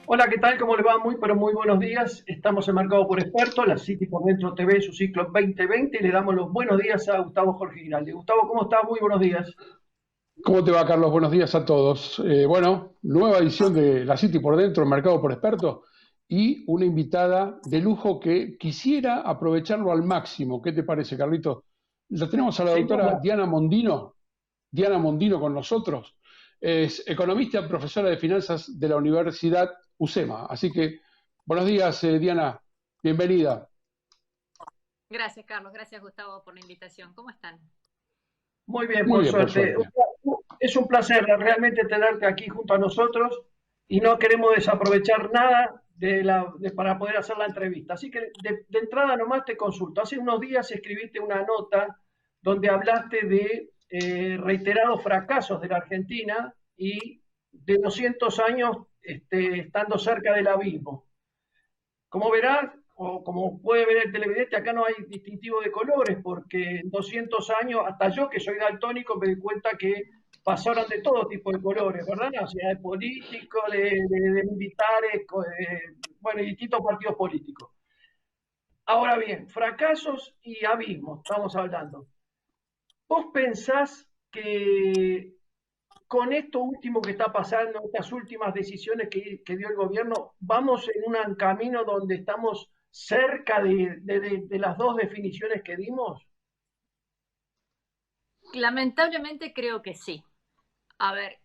Hola, ¿qué tal? ¿Cómo le va? Muy, pero muy buenos días. Estamos en Mercado por Experto, la City por Dentro TV, su ciclo 2020, y le damos los buenos días a Gustavo Jorge Giraldi. Gustavo, ¿cómo está? Muy buenos días. ¿Cómo te va, Carlos? Buenos días a todos. Bueno, nueva edición de La City por Dentro, Mercado por Experto, y una invitada de lujo que quisiera aprovecharlo al máximo. ¿Qué te parece, Carlito? Ya tenemos a la Sin doctora duda. Diana Mondino con nosotros. Es economista, profesora de finanzas de la Universidad UCEMA. Así que, buenos días, Diana. Bienvenida. Gracias, Carlos. Gracias, Gustavo, por la invitación. ¿Cómo están? Muy bien, Muy por bien, por suerte. suerte. Es un placer realmente tenerte aquí junto a nosotros y no queremos desaprovechar nada para poder hacer la entrevista. Así que de entrada nomás te consulto. Hace unos días escribiste una nota donde hablaste de reiterados fracasos de la Argentina y de 200 años estando cerca del abismo. Como verás, o como puede ver el televidente, acá no hay distintivo de colores, porque en 200 años, hasta yo que soy daltónico, me di cuenta que pasaron de todo tipo de colores, ¿verdad? O sea, de políticos, de militares, bueno, y distintos partidos políticos. Ahora bien, fracasos y abismos, estamos hablando. ¿Vos pensás que con esto último que está pasando, estas últimas decisiones que dio el gobierno, vamos en un camino donde estamos cerca de las dos definiciones que dimos? Lamentablemente creo que sí. A ver,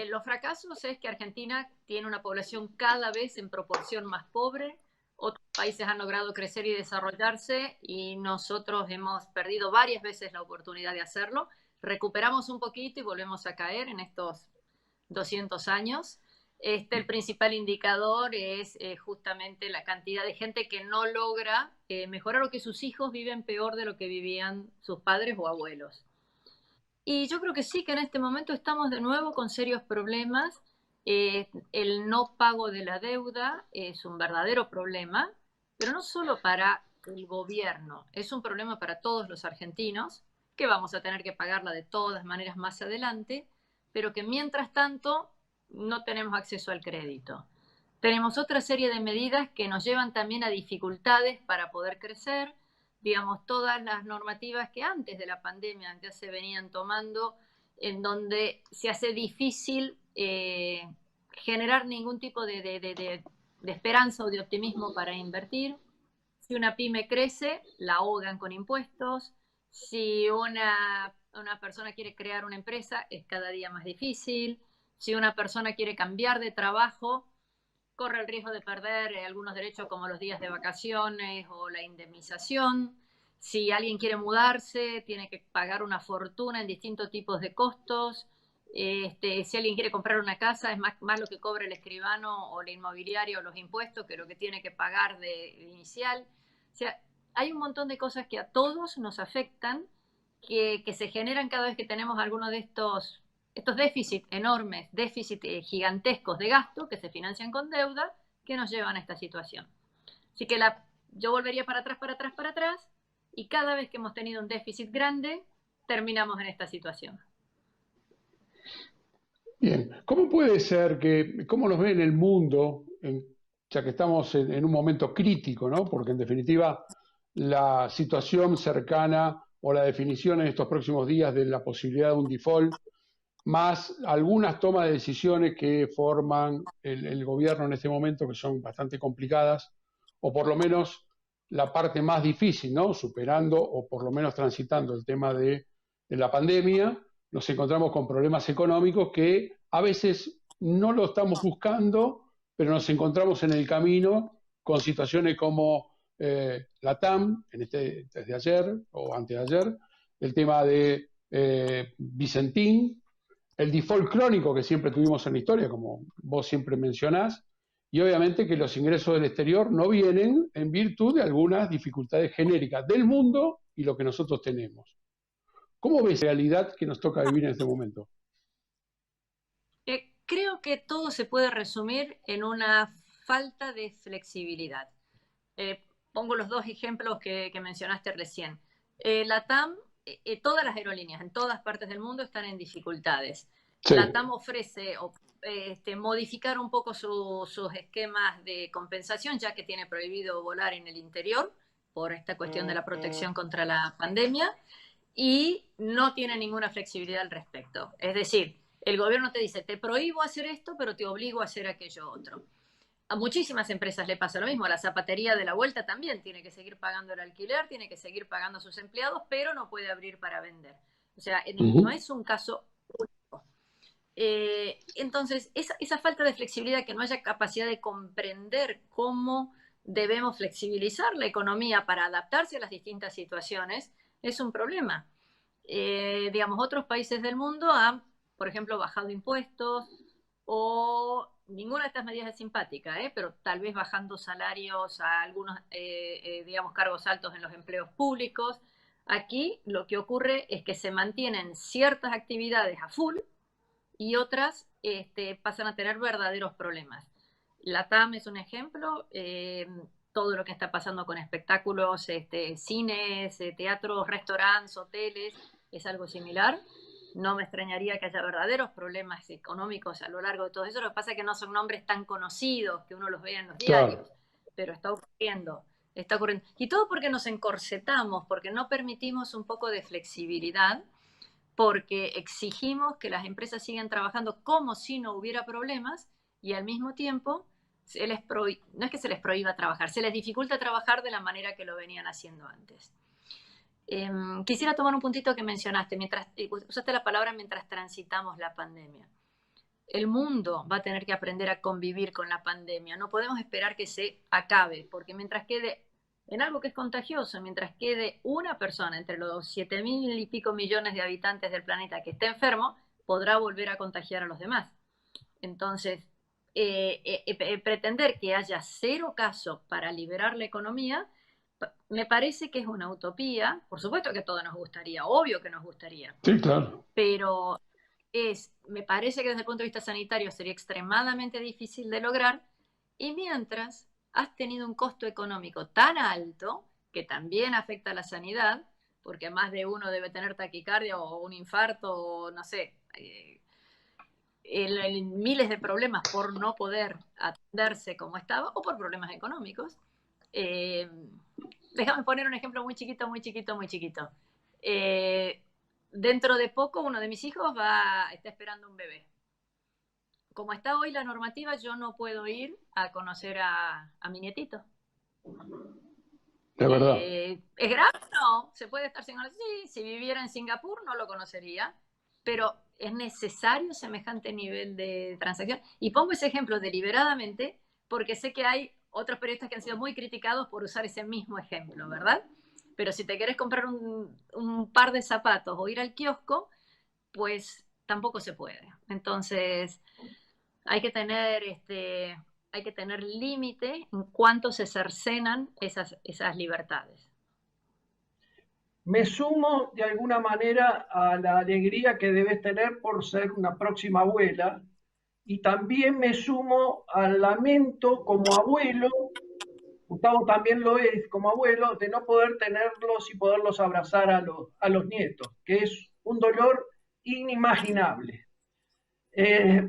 los fracasos es que Argentina tiene una población cada vez en proporción más pobre. Otros países han logrado crecer y desarrollarse y nosotros hemos perdido varias veces la oportunidad de hacerlo. Recuperamos un poquito y volvemos a caer en estos 200 años. El principal indicador es justamente la cantidad de gente que no logra mejorar o que sus hijos viven peor de lo que vivían sus padres o abuelos. Y yo creo que sí, que en este momento estamos de nuevo con serios problemas. El no pago de la deuda es un verdadero problema, pero no solo para el gobierno, es un problema para todos los argentinos, que vamos a tener que pagarla de todas maneras más adelante, pero que mientras tanto no tenemos acceso al crédito. Tenemos otra serie de medidas que nos llevan también a dificultades para poder crecer, digamos, todas las normativas que antes de la pandemia ya se venían tomando, en donde se hace difícil generar ningún tipo de esperanza o de optimismo para invertir. Si una pyme crece, la ahogan con impuestos. Si una persona quiere crear una empresa, es cada día más difícil. Si una persona quiere cambiar de trabajo, corre el riesgo de perder algunos derechos como los días de vacaciones o la indemnización. Si alguien quiere mudarse, tiene que pagar una fortuna en distintos tipos de costos. Si alguien quiere comprar una casa, es más lo que cobra el escribano o la inmobiliaria o los impuestos que lo que tiene que pagar de inicial. O sea, hay un montón de cosas que a todos nos afectan, que se generan cada vez que tenemos alguno de estos déficits enormes, déficits gigantescos de gasto que se financian con deuda, que nos llevan a esta situación. Así que yo volvería para atrás, para atrás, para atrás, y cada vez que hemos tenido un déficit grande, terminamos en esta situación. Bien, ¿cómo puede ser cómo nos ve en el mundo, ya que estamos en un momento crítico, ¿no? Porque en definitiva la situación cercana o la definición en estos próximos días de la posibilidad de un default, más algunas tomas de decisiones que forman el gobierno en este momento, que son bastante complicadas, o por lo menos la parte más difícil, ¿no? Superando o por lo menos transitando el tema de la pandemia, nos encontramos con problemas económicos que a veces no lo estamos buscando, pero nos encontramos en el camino con situaciones como la TAM, desde ayer o antes de ayer, el tema de Vicentín, el default crónico que siempre tuvimos en la historia, como vos siempre mencionás, y obviamente que los ingresos del exterior no vienen en virtud de algunas dificultades genéricas del mundo y lo que nosotros tenemos. ¿Cómo ves la realidad que nos toca vivir en este momento? Creo que todo se puede resumir en una falta de flexibilidad. Pongo los dos ejemplos que mencionaste recién. La TAM, todas las aerolíneas en todas partes del mundo están en dificultades. Sí, La TAM ofrece modificar un poco sus esquemas de compensación, ya que tiene prohibido volar en el interior por esta cuestión de la protección contra la pandemia, y no tiene ninguna flexibilidad al respecto. Es decir, el gobierno te dice, te prohíbo hacer esto, pero te obligo a hacer aquello otro. A muchísimas empresas le pasa lo mismo. La zapatería de la vuelta también tiene que seguir pagando el alquiler, tiene que seguir pagando a sus empleados, pero no puede abrir para vender. O sea, no es un caso único. Entonces, esa falta de flexibilidad, que no haya capacidad de comprender cómo debemos flexibilizar la economía para adaptarse a las distintas situaciones, es un problema. Digamos, otros países del mundo han, por ejemplo, bajado impuestos, o ninguna de estas medidas es simpática, pero tal vez bajando salarios a algunos, digamos, cargos altos en los empleos públicos. Aquí lo que ocurre es que se mantienen ciertas actividades a full y otras pasan a tener verdaderos problemas. La TAM es un ejemplo, todo lo que está pasando con espectáculos, cines, teatros, restaurantes, hoteles, es algo similar. No me extrañaría que haya verdaderos problemas económicos a lo largo de todo eso. Lo que pasa es que no son nombres tan conocidos que uno los vea en los diarios, claro, pero está ocurriendo. Está ocurriendo. Y todo porque nos encorsetamos, porque no permitimos un poco de flexibilidad, porque exigimos que las empresas sigan trabajando como si no hubiera problemas, y al mismo tiempo no es que se les prohíba trabajar, se les dificulta trabajar de la manera que lo venían haciendo antes. Quisiera tomar un puntito que mencionaste, usaste la palabra mientras transitamos la pandemia. El mundo va a tener que aprender a convivir con la pandemia. No podemos esperar que se acabe, porque mientras quede en algo que es contagioso, mientras quede una persona entre los 7.000 y pico millones de habitantes del planeta que esté enfermo, podrá volver a contagiar a los demás. Entonces, pretender que haya 0 casos para liberar la economía, me parece que es una utopía. Por supuesto que todo nos gustaría, obvio que nos gustaría. Sí, claro. Pero me parece que desde el punto de vista sanitario sería extremadamente difícil de lograr, y mientras has tenido un costo económico tan alto que también afecta a la sanidad, porque más de uno debe tener taquicardia o un infarto o no sé, miles de problemas por no poder atenderse como estaba o por problemas económicos. Déjame poner un ejemplo muy chiquito, muy chiquito, muy chiquito. Dentro de poco uno de mis hijos está esperando un bebé. Como está hoy la normativa, yo no puedo ir a conocer a mi nietito. De verdad. ¿Es grave? No. ¿Se puede estar sin conocer? Sí, si viviera en Singapur no lo conocería, pero es necesario semejante nivel de transacción. Y pongo ese ejemplo deliberadamente porque sé que hay otros periodistas que han sido muy criticados por usar ese mismo ejemplo, ¿verdad? Pero si te querés comprar un par de zapatos o ir al kiosco, pues tampoco se puede. Entonces, hay que tener límite en cuánto se cercenan esas libertades. Me sumo de alguna manera a la alegría que debes tener por ser una próxima abuela, y también me sumo al lamento como abuelo, Gustavo también lo es como abuelo, de no poder tenerlos y poderlos abrazar a los nietos, que es un dolor inimaginable.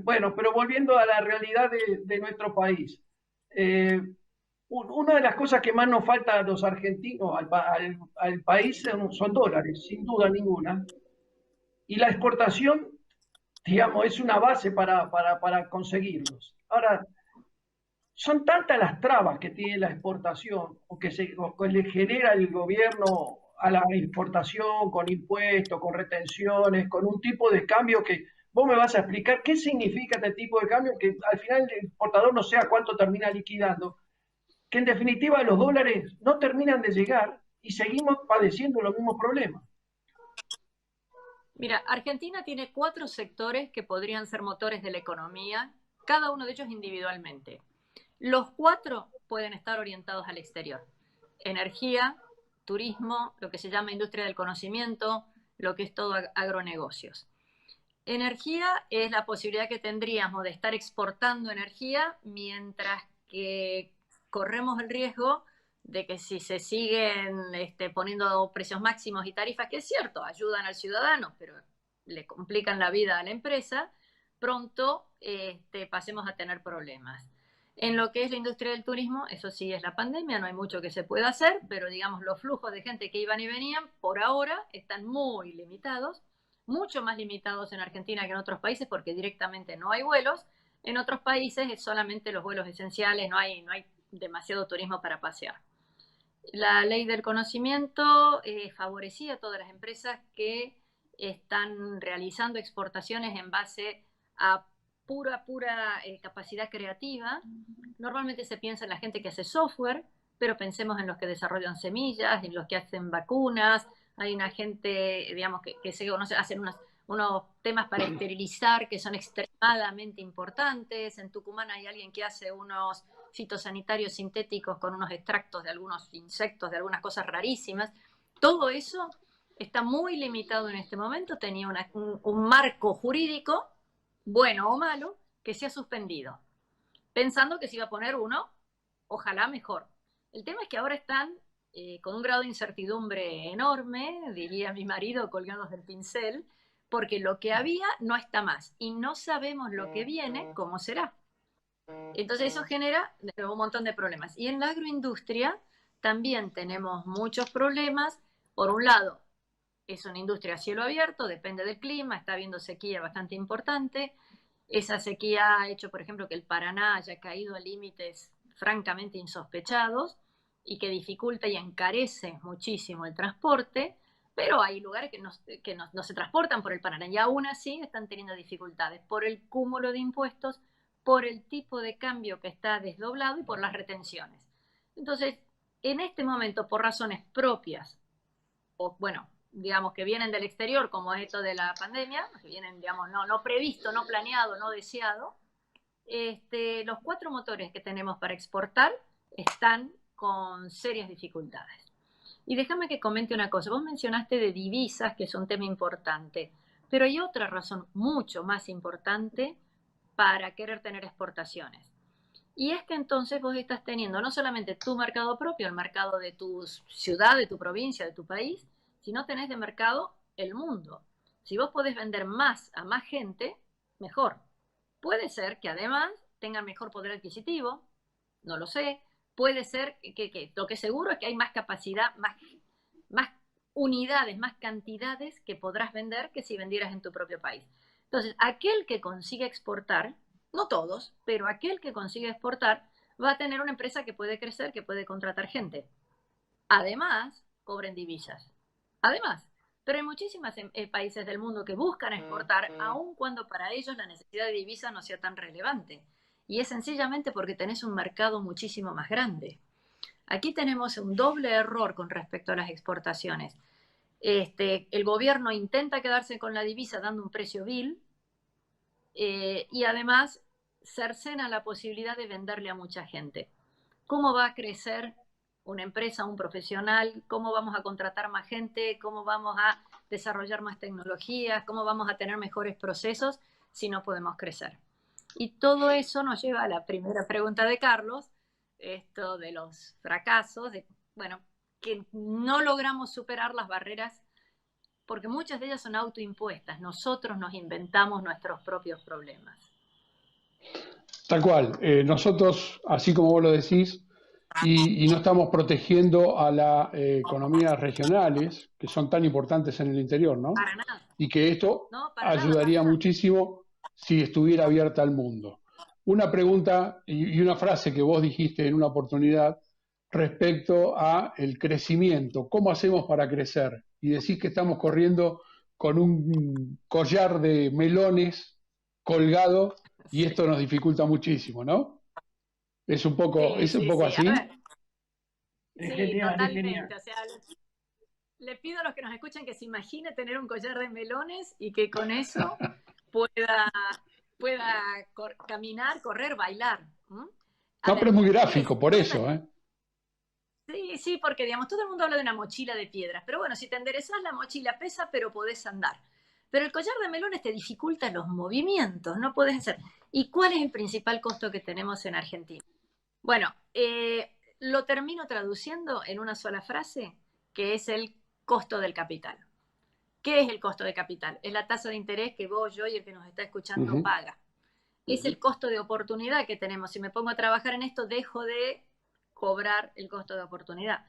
Bueno, pero volviendo a la realidad de nuestro país, una de las cosas que más nos falta a los argentinos, al país, son dólares, sin duda ninguna. Y la exportación, digamos, es una base para conseguirlos. Ahora, son tantas las trabas que tiene la exportación o que le genera el gobierno a la exportación, con impuestos, con retenciones, con un tipo de cambio que vos me vas a explicar qué significa este tipo de cambio, que al final el exportador no sé a cuánto termina liquidando, que en definitiva los dólares no terminan de llegar y seguimos padeciendo los mismos problemas. Mira, Argentina tiene 4 sectores que podrían ser motores de la economía, cada uno de ellos individualmente. Los 4 pueden estar orientados al exterior: energía, turismo, lo que se llama industria del conocimiento, lo que es todo agronegocios. Energía es la posibilidad que tendríamos de estar exportando energía, mientras que corremos el riesgo de que si se siguen poniendo precios máximos y tarifas, que es cierto, ayudan al ciudadano, pero le complican la vida a la empresa, pronto pasemos a tener problemas. En lo que es la industria del turismo, eso sí es la pandemia, no hay mucho que se pueda hacer, pero digamos los flujos de gente que iban y venían por ahora están muy limitados, mucho más limitados en Argentina que en otros países porque directamente no hay vuelos. En otros países es solamente los vuelos esenciales, no hay demasiado turismo para pasear. La ley del conocimiento favorecía a todas las empresas que están realizando exportaciones en base a pura capacidad creativa. Normalmente se piensa en la gente que hace software, pero pensemos en los que desarrollan semillas, en los que hacen vacunas. Hay una gente, digamos, que se conoce, hacen unos temas para esterilizar que son extremadamente importantes. En Tucumán hay alguien que hace unos fitosanitarios sintéticos con unos extractos de algunos insectos, de algunas cosas rarísimas. Todo eso está muy limitado en este momento. Tenía un marco jurídico, bueno o malo, que se ha suspendido, pensando que se iba a poner uno, ojalá mejor. El tema es que ahora están con un grado de incertidumbre enorme, diría mi marido, colgados del pincel, porque lo que había no está más y no sabemos lo que viene, cómo será. Entonces eso genera un montón de problemas. Y en la agroindustria también tenemos muchos problemas. Por un lado, es una industria a cielo abierto, depende del clima, está habiendo sequía bastante importante. Esa sequía ha hecho, por ejemplo, que el Paraná haya caído a límites francamente insospechados y que dificulta y encarece muchísimo el transporte, pero hay lugares que no se transportan por el Paraná y aún así están teniendo dificultades por el cúmulo de impuestos, por el tipo de cambio que está desdoblado y por las retenciones. Entonces, en este momento, por razones propias, o bueno, digamos que vienen del exterior, como es esto de la pandemia, que vienen, digamos, no previsto, no planeado, no deseado, los 4 motores que tenemos para exportar están con serias dificultades. Y déjame que comente una cosa. Vos mencionaste de divisas, que es un tema importante, pero hay otra razón mucho más importante para querer tener exportaciones. Y es que entonces vos estás teniendo no solamente tu mercado propio, el mercado de tu ciudad, de tu provincia, de tu país, sino tenés de mercado el mundo. Si vos podés vender más a más gente, mejor. Puede ser que además tengan mejor poder adquisitivo, no lo sé. Puede ser que lo que seguro es que hay más capacidad, más unidades, más cantidades que podrás vender que si vendieras en tu propio país. Entonces, aquel que consigue exportar, no todos, pero aquel que consigue exportar va a tener una empresa que puede crecer, que puede contratar gente. Además, cobren divisas. Además, pero hay muchísimos países del mundo que buscan exportar, aun cuando para ellos la necesidad de divisas no sea tan relevante. Y es sencillamente porque tenés un mercado muchísimo más grande. Aquí tenemos un doble error con respecto a las exportaciones. El gobierno intenta quedarse con la divisa dando un precio vil y además cercena la posibilidad de venderle a mucha gente. ¿Cómo va a crecer una empresa, un profesional? ¿Cómo vamos a contratar más gente? ¿Cómo vamos a desarrollar más tecnologías? ¿Cómo vamos a tener mejores procesos si no podemos crecer? Y todo eso nos lleva a la primera pregunta de Carlos, esto de los fracasos, bueno, que no logramos superar las barreras porque muchas de ellas son autoimpuestas. Nosotros nos inventamos nuestros propios problemas. Tal cual. Nosotros, así como vos lo decís, y no estamos protegiendo a las economías regionales, que son tan importantes en el interior, ¿no? Para nada. Y que esto No, ayudaría nada. muchísimo si estuviera abierta al mundo. Una pregunta y una frase que vos dijiste en una oportunidad respecto a el crecimiento. ¿Cómo hacemos para crecer? Y decís que estamos corriendo con un collar de melones colgado y esto nos dificulta muchísimo, ¿no? Es un poco, Sí, es un sí, poco sí. A así. ver, Es sí, genial, es totalmente. genial. O sea, le pido a los que nos escuchan que se imagine tener un collar de melones y que con eso pueda, pueda caminar, correr, bailar. ¿Mm? A No, pero es ver, muy ¿qué es? gráfico, por No es la... eso, ¿eh? Sí, sí, porque digamos, todo el mundo habla de una mochila de piedras, pero bueno, si te enderezas la mochila pesa, pero podés andar. Pero el collar de melones te dificulta los movimientos, no podés hacer. ¿Y cuál es el principal costo que tenemos en Argentina? Bueno, lo termino traduciendo en una sola frase, que es el costo del capital. ¿Qué es el costo de capital? Es la tasa de interés que vos, yo y el que nos está escuchando paga. Es el costo de oportunidad que tenemos. Si me pongo a trabajar en esto, dejo de cobrar el costo de oportunidad.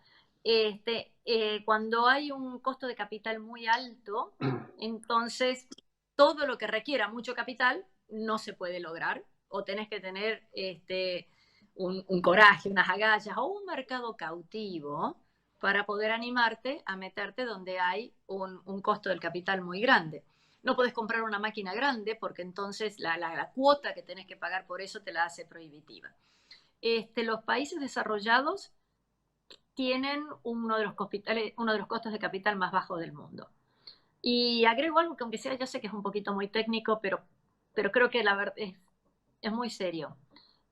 Cuando hay un costo de capital muy alto, entonces todo lo que requiera mucho capital no se puede lograr, o tenés que tener un coraje, unas agallas o un mercado cautivo para poder animarte a meterte donde hay un costo del capital muy grande. No puedes comprar una máquina grande porque entonces la cuota que tenés que pagar por eso te la hace prohibitiva. Los países desarrollados tienen uno de los costos de capital más bajos del mundo. Y agrego algo que aunque sea, yo sé que es un poquito muy técnico, pero creo que la verdad es muy serio.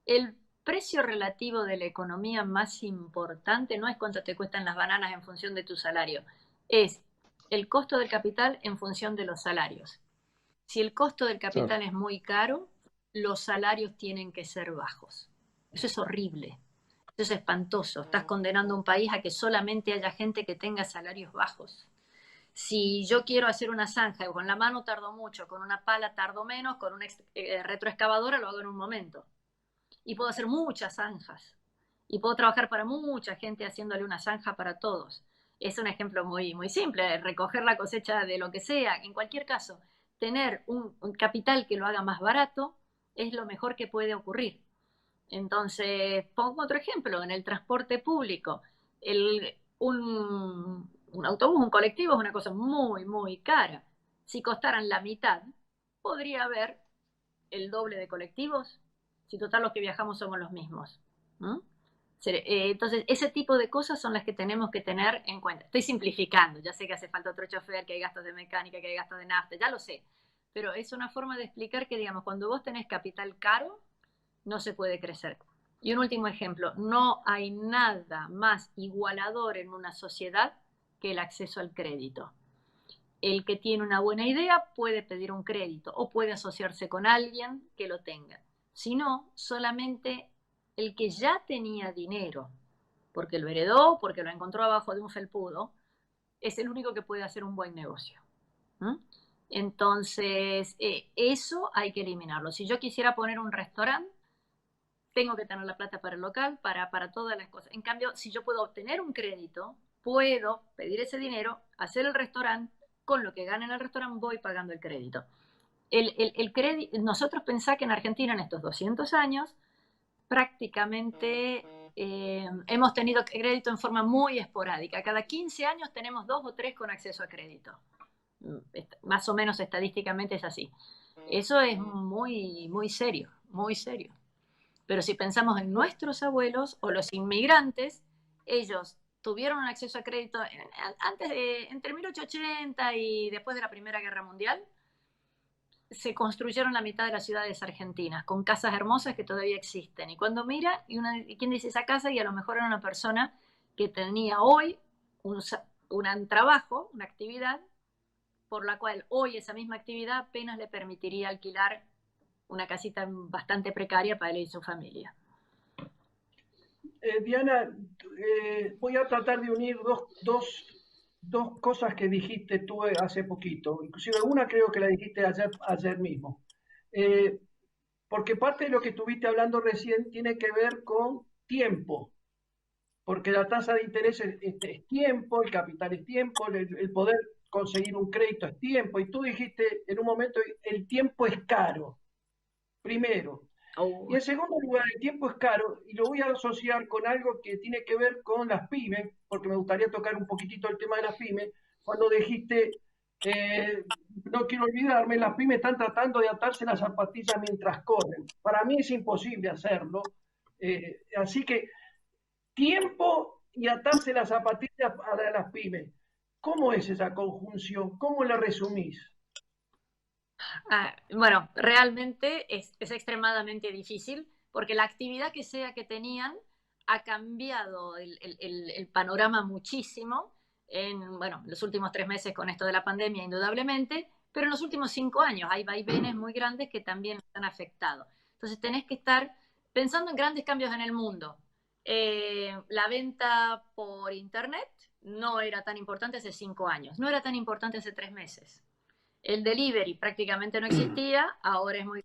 El precio relativo de la economía más importante no es cuánto te cuestan las bananas en función de tu salario, es el costo del capital en función de los salarios. Si el costo del capital es muy caro, los salarios tienen que ser bajos. Eso es horrible. Eso es espantoso. Estás condenando a un país a que solamente haya gente que tenga salarios bajos. Si yo quiero hacer una zanja, con la mano tardo mucho, con una pala tardo menos, con una retroexcavadora lo hago en un momento. Y puedo hacer muchas zanjas. Y puedo trabajar para mucha gente haciéndole una zanja para todos. Es un ejemplo muy, muy simple, recoger la cosecha de lo que sea. En cualquier caso, tener un capital que lo haga más barato es lo mejor que puede ocurrir. Entonces, pongo otro ejemplo, en el transporte público, un autobús, un colectivo es una cosa muy, muy cara. Si costaran la mitad, podría haber el doble de colectivos, si total los que viajamos somos los mismos. Entonces, ese tipo de cosas son las que tenemos que tener en cuenta. Estoy simplificando, ya sé que hace falta otro chofer, que hay gastos de mecánica, que hay gastos de nafta, ya lo sé. Pero es una forma de explicar que, digamos, cuando vos tenés capital caro, no se puede crecer. Y un último ejemplo, no hay nada más igualador en una sociedad que el acceso al crédito. El que tiene una buena idea puede pedir un crédito o puede asociarse con alguien que lo tenga. Si no, solamente el que ya tenía dinero, porque lo heredó, porque lo encontró abajo de un felpudo, es el único que puede hacer un buen negocio. Entonces, eso hay que eliminarlo. Si yo quisiera poner un restaurante, tengo que tener la plata para el local, para todas las cosas. En cambio, si yo puedo obtener un crédito, puedo pedir ese dinero, hacer el restaurante, con lo que gane en el restaurante voy pagando el crédito. Nosotros pensamos que en Argentina en estos 200 años prácticamente hemos tenido crédito en forma muy esporádica. Cada 15 años tenemos 2 o 3 con acceso a crédito. Más o menos estadísticamente es así. Eso es muy, muy serio, muy serio. Pero si pensamos en nuestros abuelos o los inmigrantes, ellos tuvieron un acceso a crédito entre 1880 y después de la Primera Guerra Mundial. Se construyeron la mitad de las ciudades argentinas con casas hermosas que todavía existen. Y cuando mira, ¿quién dice esa casa? Y a lo mejor era una persona que tenía hoy un trabajo, una actividad, por la cual hoy esa misma actividad apenas le permitiría alquilar una casita bastante precaria para él y su familia. Diana, voy a tratar de unir dos cosas que dijiste tú hace poquito. Inclusive una creo que la dijiste ayer mismo. Porque parte de lo que estuviste hablando recién tiene que ver con tiempo. Porque la tasa de interés es tiempo, el capital es tiempo, el poder conseguir un crédito es tiempo. Y tú dijiste en un momento, el tiempo es caro. Primero. Y en segundo lugar, el tiempo es caro y lo voy a asociar con algo que tiene que ver con las pymes, porque me gustaría tocar un poquitito el tema de las pymes. Cuando dijiste, no quiero olvidarme, las pymes están tratando de atarse las zapatillas mientras corren. Para mí es imposible hacerlo. Así que tiempo y atarse las zapatillas para las pymes. ¿Cómo es esa conjunción? ¿Cómo la resumís? Bueno, realmente es extremadamente difícil porque la actividad que sea que tenían ha cambiado el panorama muchísimo en, bueno, los últimos 3 meses con esto de la pandemia, indudablemente, pero en los últimos 5 años hay vaivenes muy grandes que también nos han afectado. Entonces tenés que estar pensando en grandes cambios en el mundo. La venta por internet no era tan importante hace 5 años, no era tan importante hace 3 meses. El delivery prácticamente no existía, ahora es muy...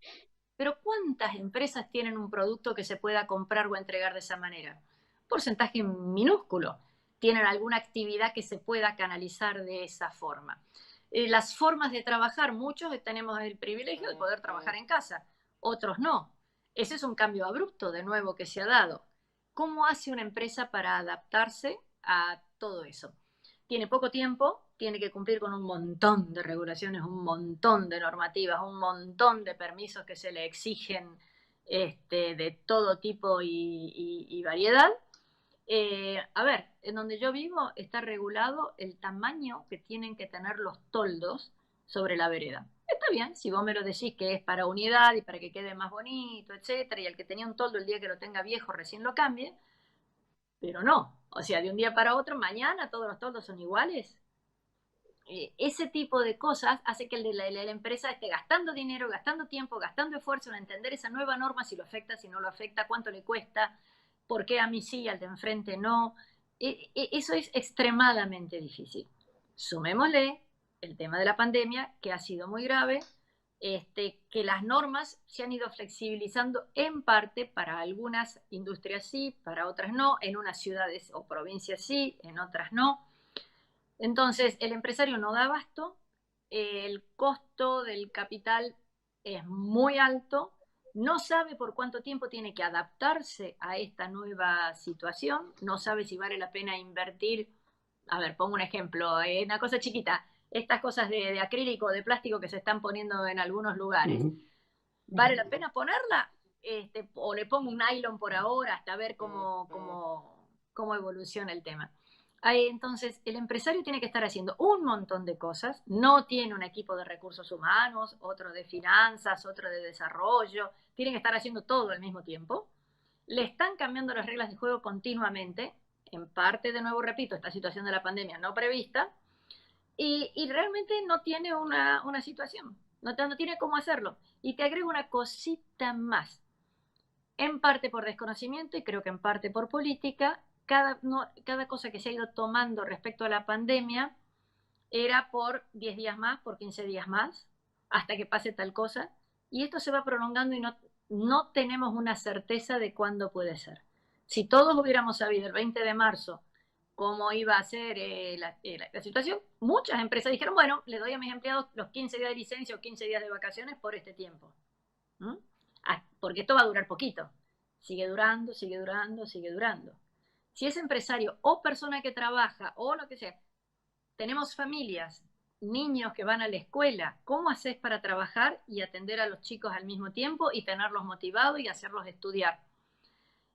Pero ¿cuántas empresas tienen un producto que se pueda comprar o entregar de esa manera? Porcentaje minúsculo. Tienen alguna actividad que se pueda canalizar de esa forma. Las formas de trabajar, muchos tenemos el privilegio de poder trabajar en casa, otros no. Ese es un cambio abrupto, de nuevo, que se ha dado. ¿Cómo hace una empresa para adaptarse a todo eso? Tiene poco tiempo, tiene que cumplir con un montón de regulaciones, un montón de normativas, un montón de permisos que se le exigen de todo tipo y variedad. A ver, en donde yo vivo está regulado el tamaño que tienen que tener los toldos sobre la vereda. Está bien, si vos me lo decís que es para unidad y para que quede más bonito, etcétera, y el que tenía un toldo el día que lo tenga viejo recién lo cambie, pero no. O sea, de un día para otro, mañana todos los toldos son iguales. Ese tipo de cosas hace que la empresa esté gastando dinero, gastando tiempo, gastando esfuerzo en entender esa nueva norma, si lo afecta, si no lo afecta, cuánto le cuesta, por qué a mí sí, al de enfrente no. Eso es extremadamente difícil. Sumémosle el tema de la pandemia, que ha sido muy grave, que las normas se han ido flexibilizando en parte para algunas industrias sí, para otras no, en unas ciudades o provincias sí, en otras no. Entonces, el empresario no da abasto, el costo del capital es muy alto, no sabe por cuánto tiempo tiene que adaptarse a esta nueva situación, no sabe si vale la pena invertir. A ver, pongo un ejemplo, una cosa chiquita, estas cosas de acrílico, de plástico que se están poniendo en algunos lugares. ¿Vale la pena ponerla? O le pongo un nylon por ahora hasta ver cómo evoluciona el tema. Entonces, el empresario tiene que estar haciendo un montón de cosas, no tiene un equipo de recursos humanos, otro de finanzas, otro de desarrollo, tiene que estar haciendo todo al mismo tiempo. Le están cambiando las reglas de juego continuamente, en parte, de nuevo, repito, esta situación de la pandemia no prevista, y realmente no tiene una situación, no tiene cómo hacerlo. Y te agrego una cosita más, en parte por desconocimiento y creo que en parte por política. Cada cosa que se ha ido tomando respecto a la pandemia era por 10 días más, por 15 días más, hasta que pase tal cosa, y esto se va prolongando y no tenemos una certeza de cuándo puede ser. Si todos hubiéramos sabido el 20 de marzo cómo iba a ser la situación, muchas empresas dijeron, bueno, le doy a mis empleados los 15 días de licencia o 15 días de vacaciones por este tiempo. Porque esto va a durar poquito. Sigue durando, sigue durando, sigue durando. Si es empresario o persona que trabaja o lo que sea, tenemos familias, niños que van a la escuela, ¿cómo haces para trabajar y atender a los chicos al mismo tiempo y tenerlos motivados y hacerlos estudiar?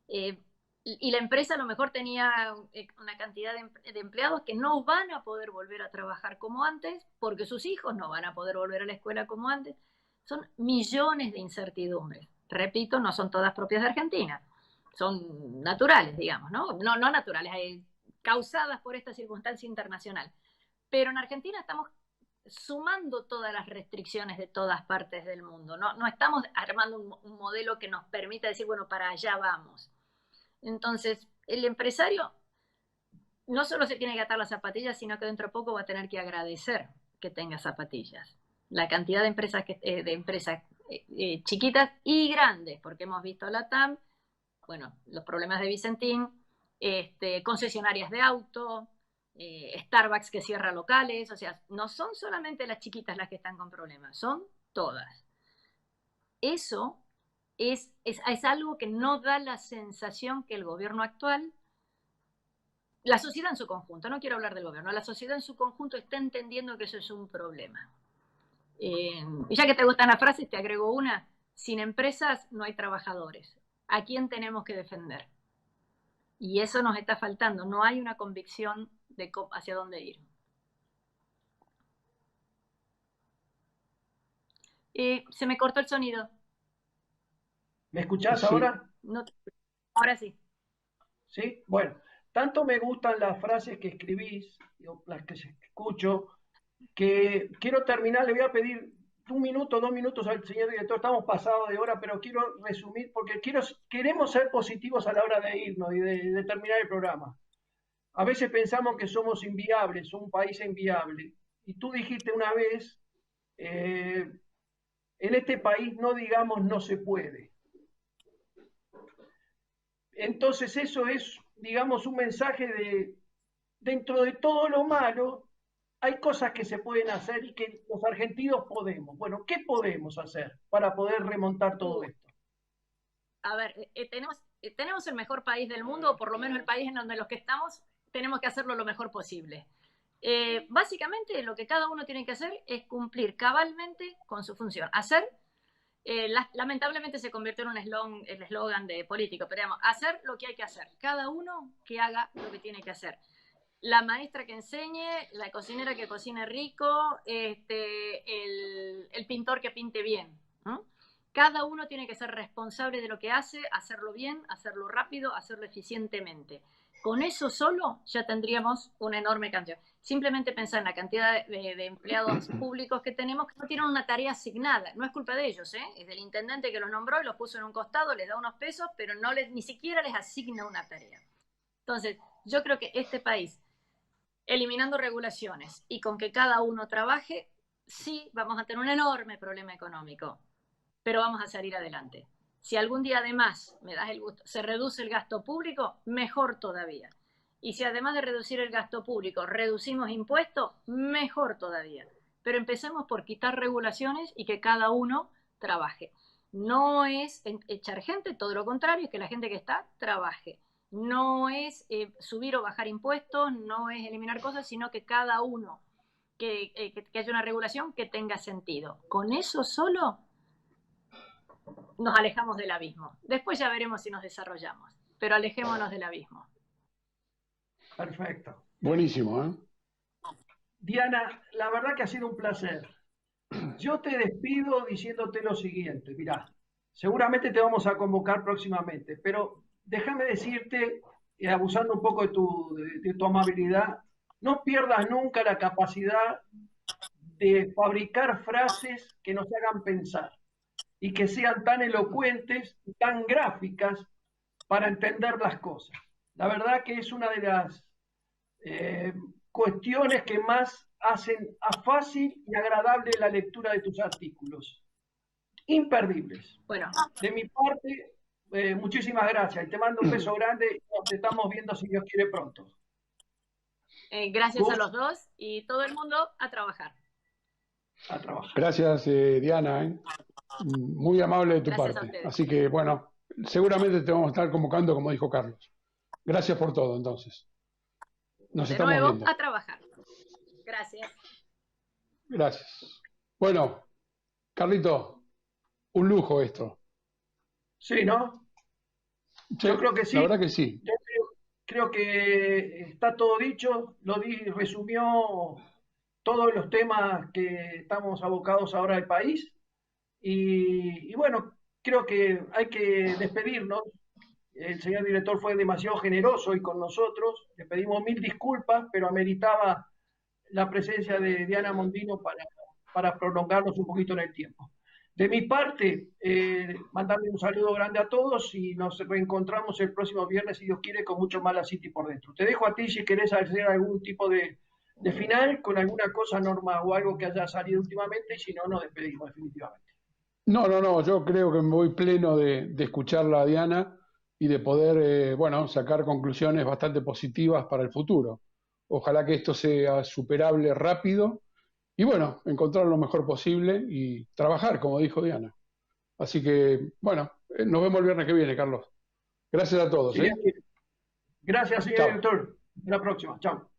Y la empresa a lo mejor tenía una cantidad de empleados que no van a poder volver a trabajar como antes porque sus hijos no van a poder volver a la escuela como antes. Son millones de incertidumbres. Repito, no son todas propias de Argentina. Son naturales, digamos, ¿no? No naturales, causadas por esta circunstancia internacional. Pero en Argentina estamos sumando todas las restricciones de todas partes del mundo. No estamos armando un modelo que nos permita decir, bueno, para allá vamos. Entonces, el empresario no solo se tiene que atar las zapatillas, sino que dentro de poco va a tener que agradecer que tenga zapatillas. La cantidad de empresas, chiquitas y grandes, porque hemos visto la TAM, bueno, los problemas de Vicentín, concesionarias de auto, Starbucks que cierra locales, o sea, no son solamente las chiquitas las que están con problemas, son todas. Eso es algo que no da la sensación que el gobierno actual, la sociedad en su conjunto, no quiero hablar del gobierno, la sociedad en su conjunto está entendiendo que eso es un problema. Y ya que te gustan las frases, te agrego una: sin empresas no hay trabajadores. ¿A quién tenemos que defender? Y eso nos está faltando, no hay una convicción de hacia dónde ir. Se me cortó el sonido. ¿Me escuchás ahora? No, ahora sí. Sí, bueno, tanto me gustan las frases que escribís, las que escucho, que quiero terminar, le voy a pedir 1 minuto, 2 minutos al señor director, estamos pasados de hora, pero quiero resumir, porque queremos ser positivos a la hora de irnos y de terminar el programa. a veces pensamos que somos inviables, un país inviable. Y tú dijiste una vez, en este país no digamos no se puede. Entonces eso es, digamos, un mensaje de, dentro de todo lo malo, hay cosas que se pueden hacer y que los argentinos podemos. Bueno, ¿qué podemos hacer para poder remontar todo esto? A ver, tenemos el mejor país del mundo, o por lo menos el país en donde los que estamos tenemos que hacerlo lo mejor posible. Básicamente lo que cada uno tiene que hacer es cumplir cabalmente con su función. Hacer, lamentablemente se convirtió en un eslogan de político, pero digamos, hacer lo que hay que hacer. Cada uno que haga lo que tiene que hacer. La maestra que enseñe, la cocinera que cocine rico, el pintor que pinte bien, ¿no? Cada uno tiene que ser responsable de lo que hace, hacerlo bien, hacerlo rápido, hacerlo eficientemente. Con eso solo ya tendríamos una enorme cantidad. Simplemente pensar en la cantidad de empleados públicos que tenemos que no tienen una tarea asignada. No es culpa de ellos, ¿eh? Es del intendente que los nombró y los puso en un costado, les da unos pesos, pero ni siquiera les asigna una tarea. Entonces, yo creo que este país, eliminando regulaciones y con que cada uno trabaje, sí vamos a tener un enorme problema económico, pero vamos a salir adelante. Si algún día además, me das el gusto, se reduce el gasto público, mejor todavía. Y si además de reducir el gasto público, reducimos impuestos, mejor todavía. Pero empecemos por quitar regulaciones y que cada uno trabaje. No es echar gente, todo lo contrario, es que la gente que está trabaje. No es subir o bajar impuestos, no es eliminar cosas, sino que cada uno, que haya una regulación que tenga sentido. Con eso solo nos alejamos del abismo. Después ya veremos si nos desarrollamos, pero alejémonos del abismo. Perfecto. Buenísimo, ¿eh? Diana, la verdad que ha sido un placer. Yo te despido diciéndote lo siguiente. Mirá, seguramente te vamos a convocar próximamente, pero déjame decirte, abusando un poco de tu amabilidad, no pierdas nunca la capacidad de fabricar frases que nos hagan pensar y que sean tan elocuentes y tan gráficas para entender las cosas. La verdad que es una de las cuestiones que más hacen fácil y agradable la lectura de tus artículos. Imperdibles. Bueno. De mi parte, muchísimas gracias y te mando un beso grande y nos estamos viendo si Dios quiere pronto. Gracias a los dos y todo el mundo a trabajar. A trabajar. Gracias, Diana, ¿eh? Muy amable de tu parte. Así que, bueno, seguramente te vamos a estar convocando, como dijo Carlos. Gracias por todo, entonces. Nos estamos viendo. A trabajar. Gracias. Gracias. Bueno, Carlito, un lujo esto. Sí, ¿no? Sí, yo creo que sí. La verdad que sí. Yo creo que está todo dicho. Resumió todos los temas que estamos abocados ahora al país. Y bueno, creo que hay que despedirnos. El señor director fue demasiado generoso hoy con nosotros. Le pedimos 1000 disculpas, pero ameritaba la presencia de Diana Mondino para prolongarnos un poquito en el tiempo. De mi parte, mandarle un saludo grande a todos y nos reencontramos el próximo viernes, si Dios quiere, con mucho más la City por dentro. Te dejo a ti si querés hacer algún tipo de final con alguna cosa, Norma, o algo que haya salido últimamente, y si no, nos despedimos definitivamente. No, yo creo que me voy pleno de escucharla a Diana y de poder, sacar conclusiones bastante positivas para el futuro. Ojalá que esto sea superable rápido y, encontrar lo mejor posible y trabajar, como dijo Diana. Así que, nos vemos el viernes que viene, Carlos. Gracias a todos. Sí, gracias, señor director. Hasta la próxima. Chao.